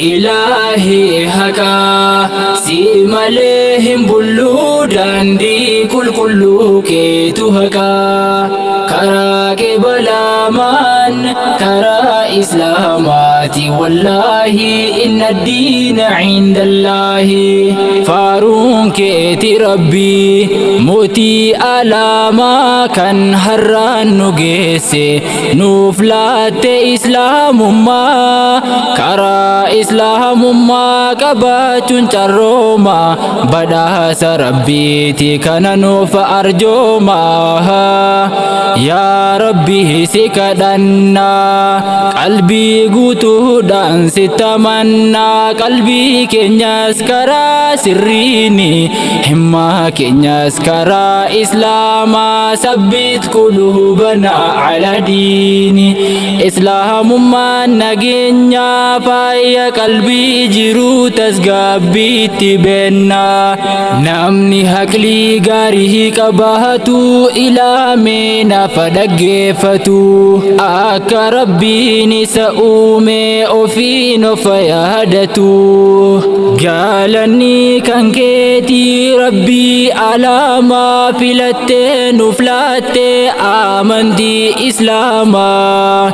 إلهي هكا سيمالهم بلو داندي كل كيتو هكا كراك بلا من كرا إسلاماتي والله إن الدين عند الله فارون كيتي ربي موتي ألاما كان هران نجيسي نوفلات إسلام ما كرا إسلام ما كباتون تروما بداس ربيتي كان نوف أرجوما يا ربي سكدنا قلبي قوتو دان ستمنى قلبي كنياس كرا سريني همة كنياس كرا إسلاما ثبت قلوبنا على ديني إسلام ما نجنيا فايا قلبي جرو تسقابي تبنا نامني هكلي غاري كبهتو إلى منا فدقفتو أكا ربي نسأومي أوفين فيهدتو قالني كان كيتي ربي على ما فلتين فلتي آمن دي إسلاما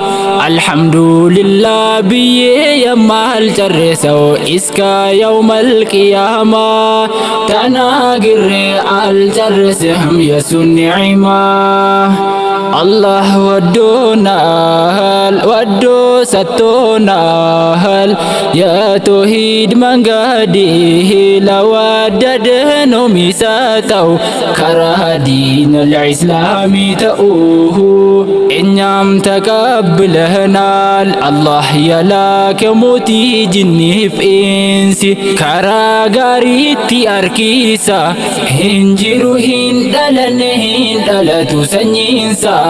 الحمد لله بي يما الجرسو إسكا يوم القيامة تناقر الجرسهم يسن نعمة الله ودونا ودو ستونا يا توحيد من قاديه لودد نومي ساتو كره دين الإسلام تأوه إن يام تقبلنا الله يلاك موتي جني في إنسي كرا غاريتي أركيسا هنجرو هندلن هندلتو سنينسا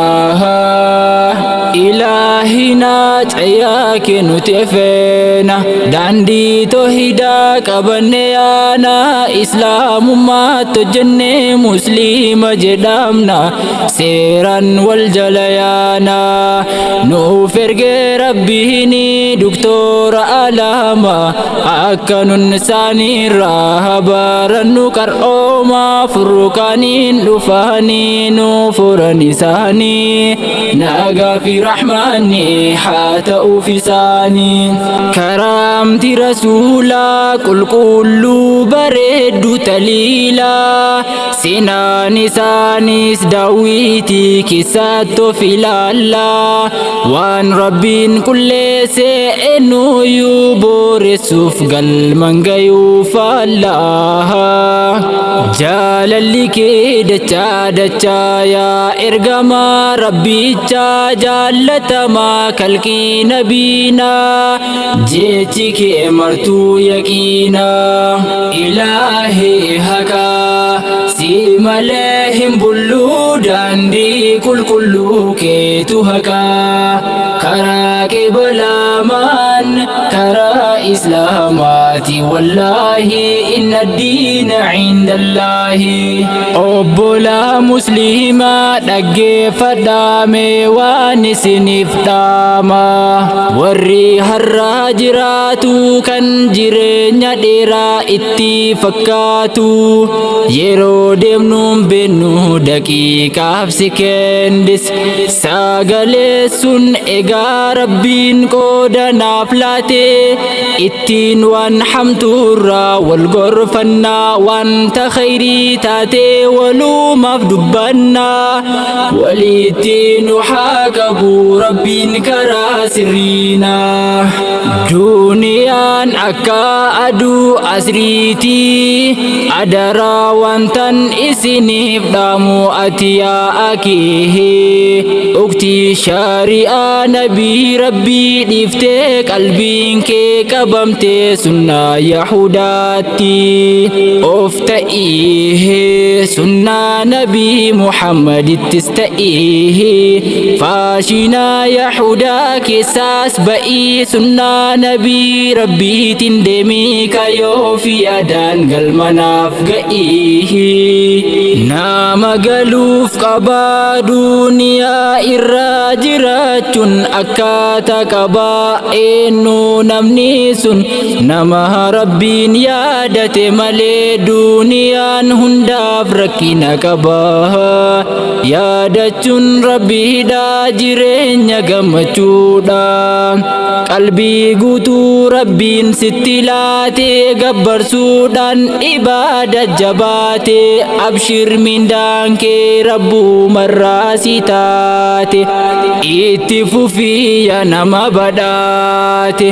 إلهنا تعياك نتفينا داندي توحيدا كبنيانا إسلام ما تجني مسلم جدامنا سيرا والجليانا نوفرق ربيني دكتور ألاما أكن النساني راهبار نكر أوما فرقانين لفاني نوفر نساني ناقا في رحماني حاتأ في ساني كرامتي رسولا كل بريد تليلا سناني سانيس داويتي كساتو في لالا وان ربين كل سئنو يبورسوف قل من قيوف الله جالالي كده دچا يا إرغما ربي جالتا ما كالكي نبينا جيتي كي مرتو يكينا إلهي هكا سيما لهم بلو داندي كل كيتو هكا كراك بلا من كرا إسلاماتي والله إن الدين عند الله أبولا مسلما دقي فدامي وانسنف داما وري هراجراتو كان جيرينيا ديرا اتي فكاتو يرو دمنم بنو دقيقة سكندس ساغالي سن إيغا ربين كودا نافلاتي اتين وان حمتورا والغرفنا وان تخيري تاتي ولو مفدبنا وليتين حاكبو ربين كرا سرينا دنيان أكا أدو أسريتي أدرا وانتن إسني فدامو أتيا أكيه أكتي شارع نبي ربي دفتي قلبين كي كبمتي سنة يهوداتي أفتئيه سنة نبي محمد تستئيه فاشنا يهودا كساس بئي سنة نبي ربي تندمي كيو في أدان قل مناف قئيه نام قلوف قبا دنيا الراجرات أكاتا قبا إنو نمني sun nama rabbiin yaadate malee duuniyaan hundaaf rakkina qaba. Yaadachuun rabbiidha jireenya gammachuudha. Qalbii guutuu rabbiin sitti laatee gabbarsuudhaan ibaada jabaate abshir mindaan kee rabbumarraa si taate. Itti fufii yaa nama badhaate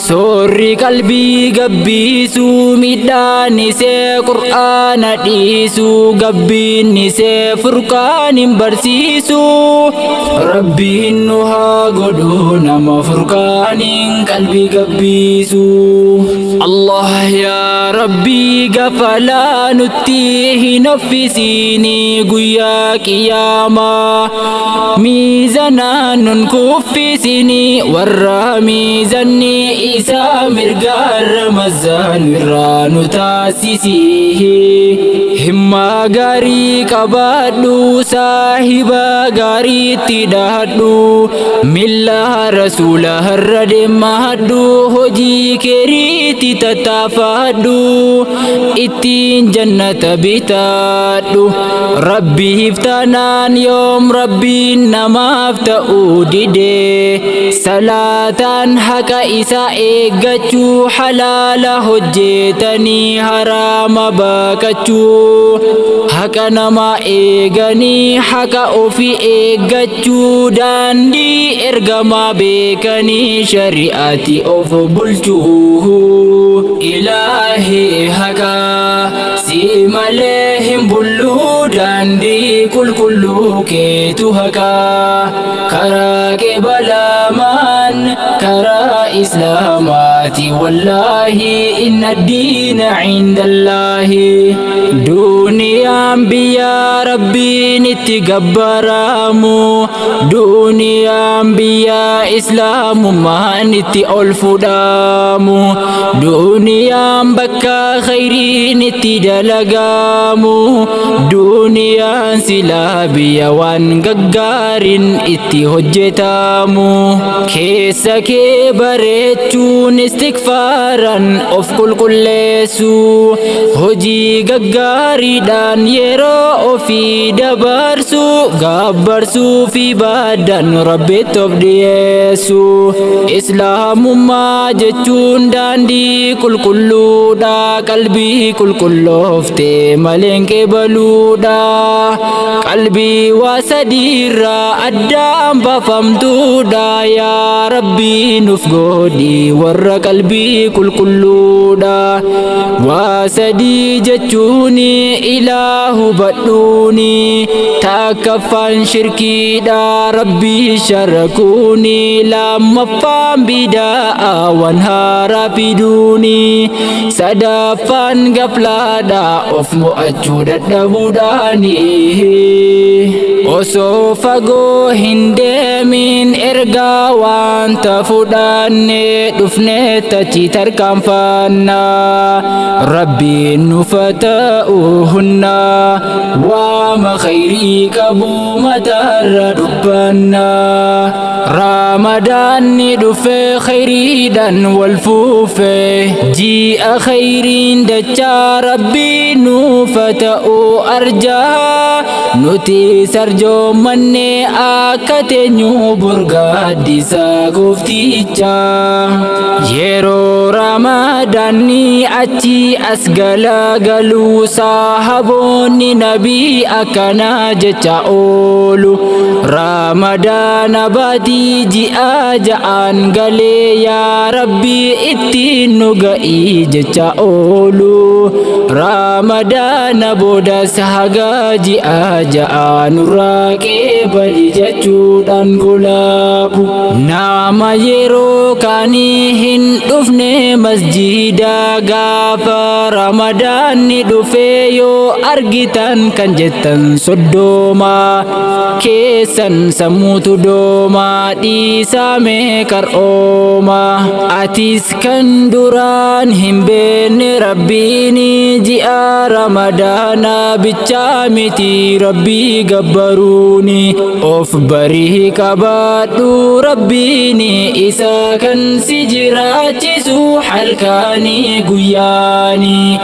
soorri qalbii gabbiisuu midhaan isee qur'aana dhiisuu gabbiin isee furqaan hin barsiisu. Rabbiin nu haa godhu nama furqaaniin qalbii gabbiisu. Allah yaa Rabbii gafalaa nutti hin offisiini guyyaa qiyaamaa miizanaan nun kuffisini warra miizanni isaa mirgaarra mazzaan irraa nu taasisi. Himmaa gaarii qabaadhu saahiba gaariitti dhahadhu millaa rasuula har'a deemahadhu hojii keeriitti tattaafadhu ittiin jannata bitadhu. Rabbiif taanaan yoom rabbiin namaaf ta'uu dide salaataan haqa isaa eeggachuu halaala hojjetanii haraama baqachuu haqa namaa eeganii haqa ofii eeggachuu daandii ergamaa beekanii shari'aatti of bulchuu. Ilaahi haqa si malee hin bullu daandii qulqulluu keetu haqa karaa kee balaamaan karaa islaamaati wallaahi inna diina cindallaahi. Duuniyaan biyya rabbiin itti gabbaramu duuniyaan biyya islaamummaan itti ol fudhamu duuniyaan bakka khayriin itti dalagamu duuniyaan silaa biyya waan gaggaarin itti hojjetamu. Keessa kee bareechuun istikfaaran of qulqulleessu hojii gaggaariidhaan yeroo ofii dabarsu gabbarsuu fi baadaan rabbitti of dhiyeessu. Islaamummaa jechuun daandii qulqulluudha qalbii qulqullooftee maleen qeebaluudha. Qalbii waa sadiirraa addaan baafamtuudha yaa Rabbii nuuf godhi warra qalbii qulqulluudha. Waa sadii jechuun ilaahu badhuuni takkaffaan shirkiidha rabbii sharakuuni lammaffaan bidaa waan haaraa fiduuni sadaffaan gaflaadha of mo'achuu dadhabuudhaani. Osoo fagoo hin deemin ergaa waanta fudhanne dhufne tachi tarkaanfanna rabbiin nuuf ta'uhunna waama khayrii qabu mataarra dubbanna. Ramadaanni dhufe khayriidhaan wal fuufe ji'a khayriin dachaa rabbiin nuuf ta'u arjaa nuti sarjoomanne akka teenyu burgaaddisa goofticha. Yeroo ramadaanni achi as galagalu sahaboonni nabii akkana jecha oolu. Ramadaana baatii ji'a ja'aan galee yaa Rabbii ittiin nu ga'ii jecha oolu. Ramadaana boodas haga ji'a ja'aan nurraa qeebali jechuudhaan golaabu. Nama yeroo kaanii hin dhufne masjiida gaafa ramadaanni dhufe yoo argitan kan jettan soddooma keessan sammuutu dooma dhiisame qar'ooma. Atis kan duraan hin beekne rabbiini ji'a ramadaana bichaa miti rabbii gabbaruuni of barii qabaadhu rabbiini isa kan si jira jiraachisu halkanii guyyaanii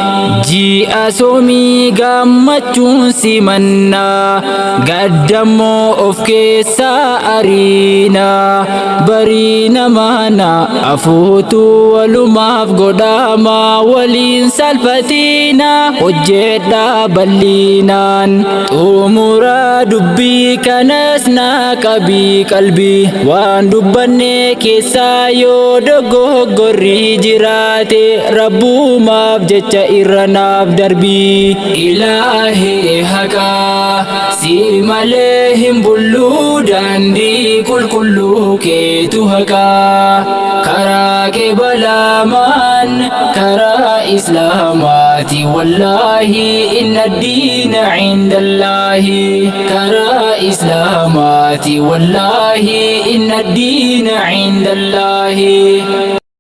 ji'a soomii gammachuun simannaa gaddammoo of keessaa ariinaa barii namaana afuutu walumaaf godhama waliin salphatiina hojjedhaa bal'inaan xumura dubbii kanas naa qabii qalbii waan dubbanne keessaa yoo dogoggorri jiraate rabbumaaf jecha irra naaf darbii ilaahee haqaa si malee hin bullu daandii qulqulluu keetu haqaa karaa kee balaamaan karaa islaamaati wallaahi inna diina cindallaahi karaa islaamaati wallaahi inna diina cindallaahi